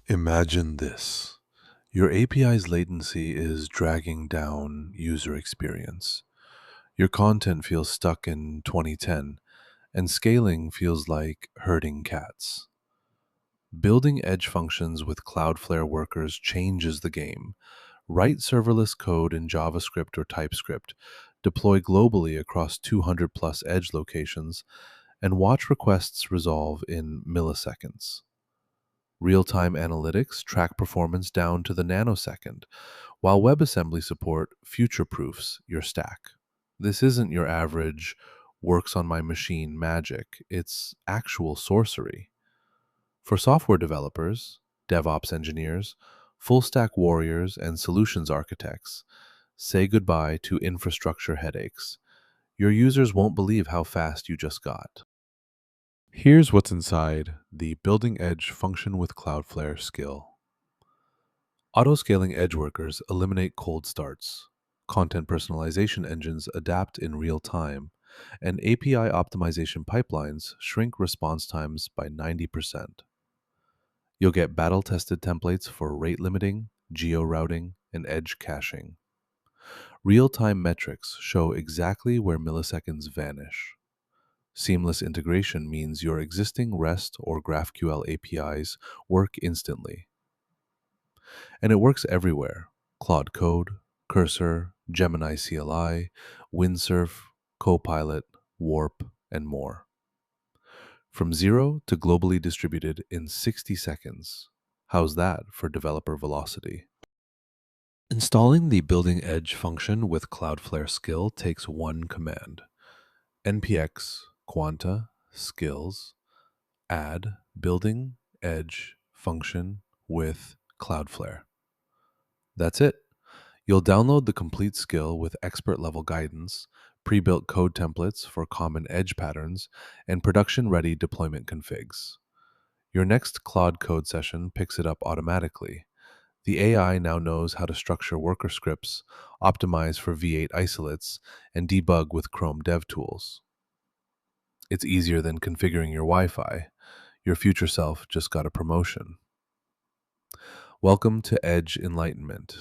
Imagine this. Your API's latency is dragging down user experience. Your content feels stuck in 2010, and scaling feels like herding cats. Building edge functions with Cloudflare Workers changes the game. Write serverless code in JavaScript or TypeScript, deploy globally across 200 plus edge locations, and watch requests resolve in milliseconds. Real-time analytics track performance down to the nanosecond, while WebAssembly support future-proofs your stack. This isn't your average works on my machine magic, it's actual sorcery. For software developers, DevOps engineers, full-stack warriors, and solutions architects, say goodbye to infrastructure headaches. Your users won't believe how fast you just got. Here's what's inside the Building Edge Function with Cloudflare skill. Auto-scaling edge workers eliminate cold starts. Content personalization engines adapt in real time, and API optimization pipelines shrink response times by 90%. You'll get battle-tested templates for rate limiting, geo-routing, and edge caching. Real-time metrics show exactly where milliseconds vanish. Seamless integration means your existing REST or GraphQL APIs work instantly. And it works everywhere: Claude Code, Cursor, Gemini CLI, Windsurf, Copilot, Warp, and more. From zero to globally distributed in 60 seconds. How's that for developer velocity? Installing the Building Edge function with Cloudflare skill takes one command: npx quanta-skills add building edge function with Cloudflare. That's it. You'll download the complete skill with expert level guidance, pre-built code templates for common edge patterns, and production-ready deployment configs. Your next Claude code session picks it up automatically. The AI now knows how to structure worker scripts, optimize for V8 isolates, and debug with Chrome DevTools. It's easier than configuring your Wi-Fi. Your future self just got a promotion. Welcome to Edge Enlightenment.